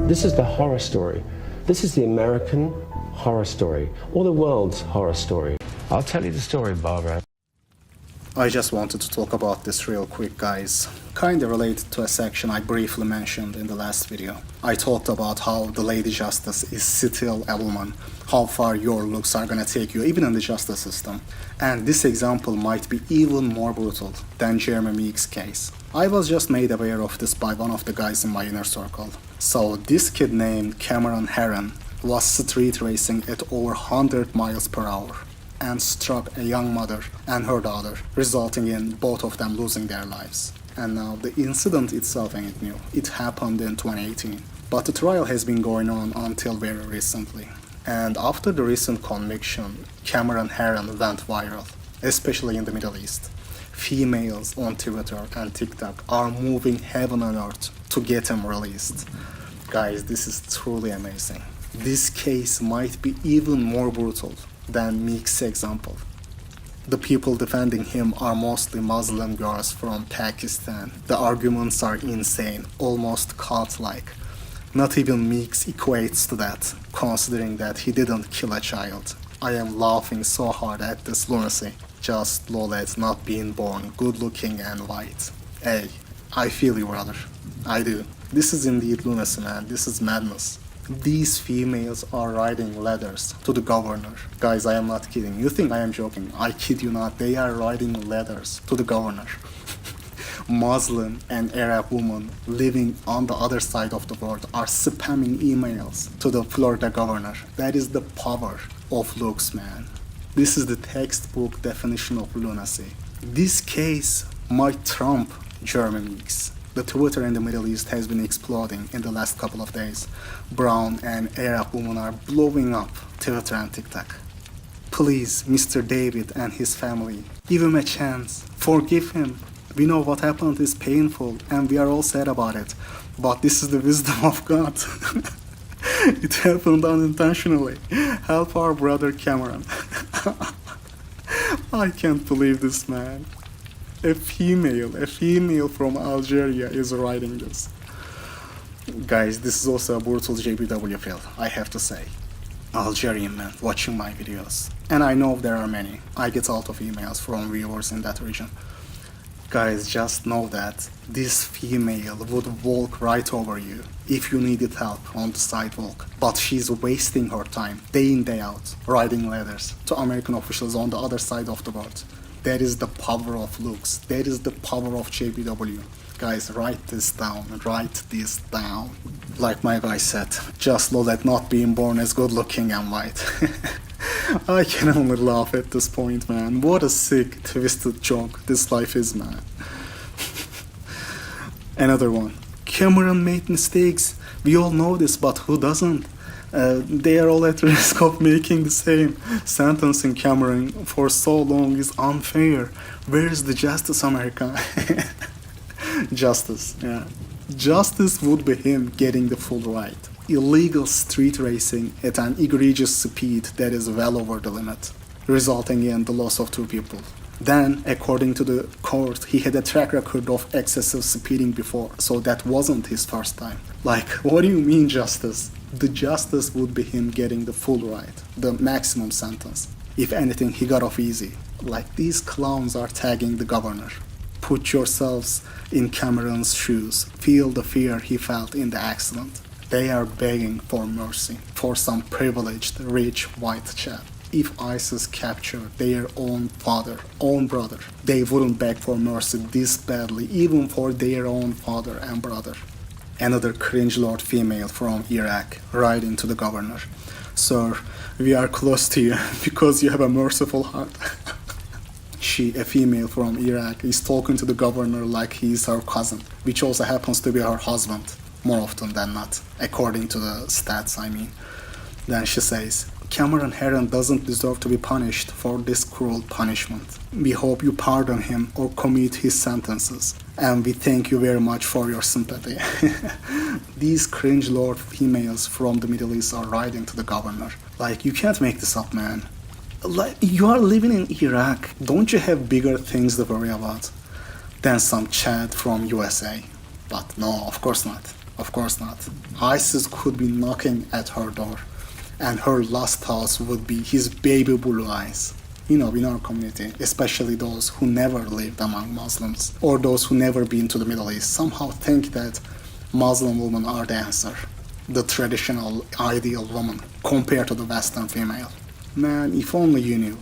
This is the horror story. This is the American horror story, or the world's horror story. I'll tell you the story, Barbara. I just wanted to talk about this real quick, guys. Kinda related to a section I briefly mentioned in the last video. I talked about how the Lady Justice is still a woman, how far your looks are gonna take you even in the justice system. And this example might be even more brutal than Jeremy Meeks' case. I was just made aware of this by one of the guys in my inner circle. So this kid named Cameron Herron was street racing at over 100 miles per hour and struck a young mother and her daughter, resulting in both of them losing their lives. And now the incident itself ain't new. It happened in 2018, but the trial has been going on until very recently. And after the recent conviction, Cameron Herron went viral, especially in the Middle East. Females on Twitter and TikTok are moving heaven and earth to get him released. Guys, this is truly amazing. This case might be even more brutal than Meeks' example. The people defending him are mostly Muslim girls from Pakistan. The arguments are insane, almost cult-like. Not even Meeks equates to that, considering that he didn't kill a child. I am laughing so hard at this lunacy. Just lol at not being born good-looking and white. Hey, I feel you, brother. I do. This is indeed lunacy, man. This is madness. These females are writing letters to the governor. Guys, I am not kidding. You think I am joking? I kid you not. They are writing letters to the governor. Muslim and Arab women living on the other side of the world are spamming emails to the Florida governor. That is the power of looks, man. This is the textbook definition of lunacy. This case might trump Jeremy Meeks. The Twitter in the Middle East has been exploding in the last couple of days. Brown and Arab women are blowing up Twitter and TikTok. Please, Mr. David and his family, give him a chance. Forgive him. We know what happened is painful and we are all sad about it. But this is the wisdom of God. It happened unintentionally. Help our brother Cameron. I can't believe this, man. A female from Algeria is writing this. Guys, this is also a brutal JBW feel, I have to say. Algerian men watching my videos. And I know there are many. I get a lot of emails from viewers in that region. Guys, just know that this female would walk right over you if you needed help on the sidewalk. But she's wasting her time, day in, day out, writing letters to American officials on the other side of the world. That is the power of looks. That is the power of JBW. Guys, write this down. Write this down. Like my guy said, just know that not being born as good looking and white. I can only laugh at this point, man. What a sick, twisted joke this life is, man. Another one. Cameron made mistakes. We all know this, but who doesn't? They are all at risk of making the same. Sentencing Cameron for so long is unfair. Where is the justice, America? Justice, yeah. Justice would be him getting the full right. Illegal street racing at an egregious speed that is well over the limit, resulting in the loss of 2 people. Then, according to the court, he had a track record of excessive speeding before, so that wasn't his first time. Like, what do you mean justice? The justice would be him getting the full right, the maximum sentence. If anything, he got off easy. Like, these clowns are tagging the governor. Put yourselves in Cameron's shoes. Feel the fear he felt in the accident. They are begging for mercy, for some privileged, rich, white chap. If ISIS captured their own father, own brother, they wouldn't beg for mercy this badly, even for their own father and brother. Another cringe-lord female from Iraq writing to the governor. Sir, we are close to you because you have a merciful heart. She, a female from Iraq, is talking to the governor like he is her cousin, which also happens to be her husband, more often than not, according to the stats, I mean. Then she says, Cameron Herron doesn't deserve to be punished for this cruel punishment. We hope you pardon him or commute his sentences. And we thank you very much for your sympathy. These cringe-lord females from the Middle East are writing to the governor. Like, you can't make this up, man. Like, you are living in Iraq. Don't you have bigger things to worry about than some Chad from USA? But no, of course not. Of course not. ISIS could be knocking at her door, and her last thoughts would be his baby blue eyes. You know, in our community, especially those who never lived among Muslims, or those who never been to the Middle East, somehow think that Muslim women are the answer, the traditional ideal woman, compared to the Western female. Man, if only you knew,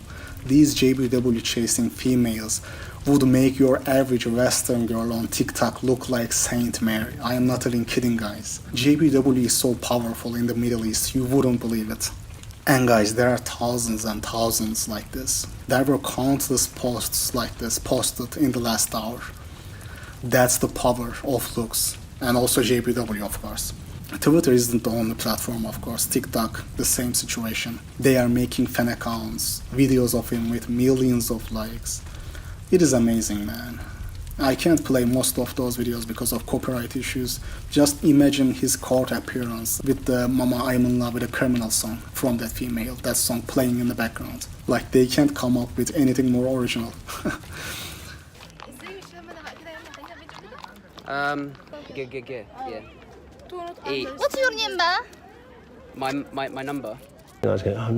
these JBW chasing females would make your average Western girl on TikTok look like Saint Mary. I am not even kidding, guys. JBW is so powerful in the Middle East, you wouldn't believe it. And guys, there are thousands and thousands like this. There were countless posts like this posted in the last hour. That's the power of looks, and also JBW, of course. Twitter isn't the only platform, of course. TikTok, the same situation. They are making fan accounts, videos of him with millions of likes. It is amazing, man. I can't play most of those videos because of copyright issues. Just imagine his court appearance with the Mama I'm in Love with a Criminal song from that female, that song playing in the background. Like, they can't come up with anything more original. Yeah. What's your number? My number. And I was going, oh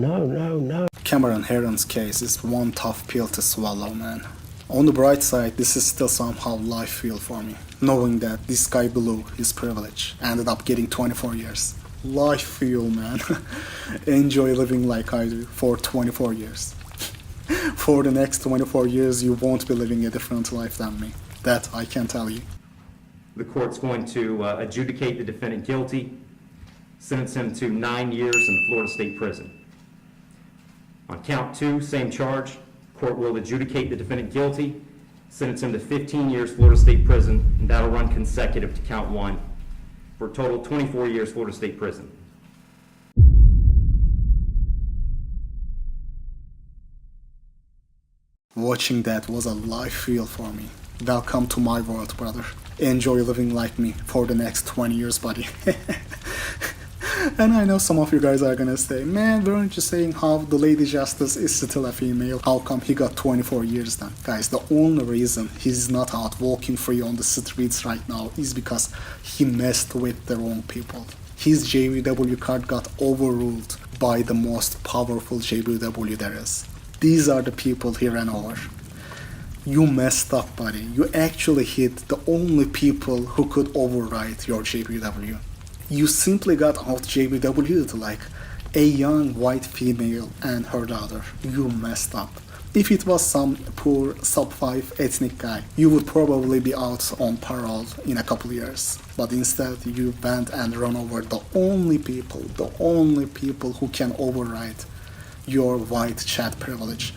no. Cameron Herron's case is one tough pill to swallow, man. On the bright side, this is still somehow life feel for me, knowing that this guy blew his privilege, ended up getting 24 years. Life feel, man. Enjoy living like I do for 24 years. For the next 24 years, you won't be living a different life than me. That I can tell you. The court's going to adjudicate the defendant guilty, sentence him to 9 years in Florida State Prison. On count 2, same charge, court will adjudicate the defendant guilty, sentence him to 15 years Florida State Prison, and that'll run consecutive to count 1, for a total 24 years Florida State Prison. Watching that was a life feel for me. Welcome to my world, brother. Enjoy living like me for the next 20 years, buddy. And I know some of you guys are gonna say, man, weren't you saying how the Lady Justice is still a female? How come he got 24 years then? Guys, the only reason he's not out walking free on the streets right now is because he messed with the wrong people. His JBW card got overruled by the most powerful JBW there is. These are the people he ran over. You messed up, buddy. You actually hit the only people who could override your JBW. You simply got out JBW'd like a young white female and her daughter. You messed up. If it was some poor sub-5 ethnic guy, you would probably be out on parole in a couple years. But instead, you went and run over the only people who can override your white chat privilege.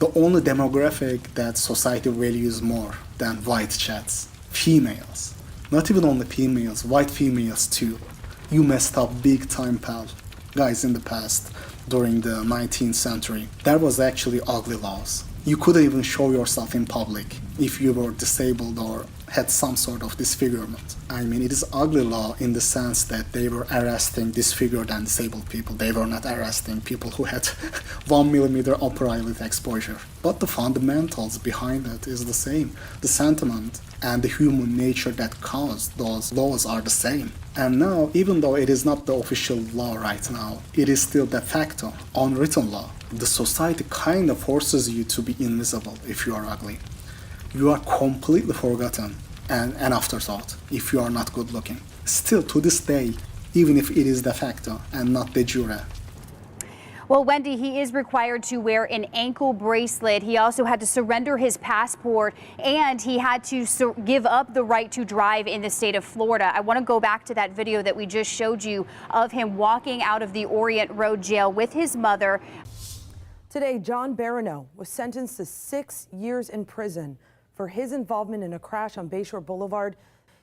The only demographic that society values more than white chats. Females. Not even only females, white females too. You messed up big time, pal. Guys, in the past, during the 19th century, there was actually ugly laws. You couldn't even show yourself in public if you were disabled or had some sort of disfigurement. I mean, it is ugly law in the sense that they were arresting disfigured and disabled people. They were not arresting people who had 1 millimeter upper eyelid exposure. But the fundamentals behind it is the same. The sentiment and the human nature that caused those laws are the same. And now, even though it is not the official law right now, it is still de facto, unwritten law. The society kind of forces you to be invisible if you are ugly. You are completely forgotten and an afterthought if you are not good looking. Still to this day, even if it is de facto and not de jure. Well, Wendy, he is required to wear an ankle bracelet. He also had to surrender his passport, and he had to give up the right to drive in the state of Florida. I want to go back to that video that we just showed you of him walking out of the Orient Road jail with his mother. Today, John Barano was sentenced to 6 years in prison for his involvement in a crash on Bayshore Boulevard.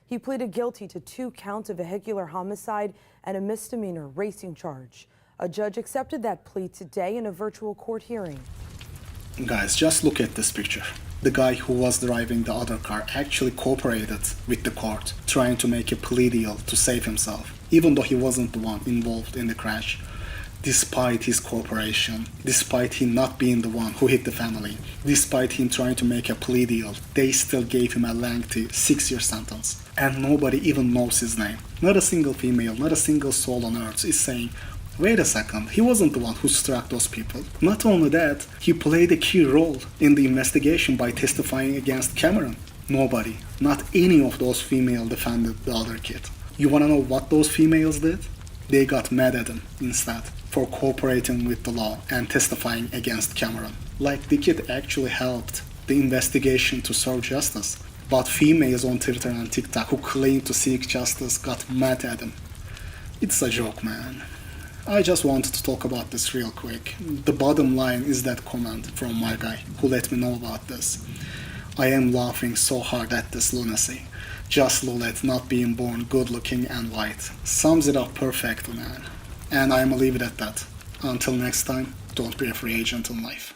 He pleaded guilty to 2 counts of vehicular homicide and a misdemeanor racing charge. A judge accepted that plea today in a virtual court hearing. Guys, just look at this picture. The guy who was driving the other car actually cooperated with the court, trying to make a plea deal to save himself, even though he wasn't the one involved in the crash. Despite his cooperation, despite him not being the one who hit the family, despite him trying to make a plea deal, they still gave him a lengthy 6-year sentence. And nobody even knows his name. Not a single female, not a single soul on earth is saying, wait a second, he wasn't the one who struck those people. Not only that, he played a key role in the investigation by testifying against Cameron. Nobody, not any of those females defended the other kid. You wanna know what those females did? They got mad at him instead for cooperating with the law and testifying against Cameron. Like the kid actually helped the investigation to serve justice. But females on Twitter and TikTok who claim to seek justice got mad at him. It's a joke, man. I just wanted to talk about this real quick. The bottom line is that comment from my guy who let me know about this. I am laughing so hard at this lunacy. Just Lulette not being born good looking and white. Sums it up perfectly, man. And I'ma leave it at that. Until next time, don't be a free agent in life.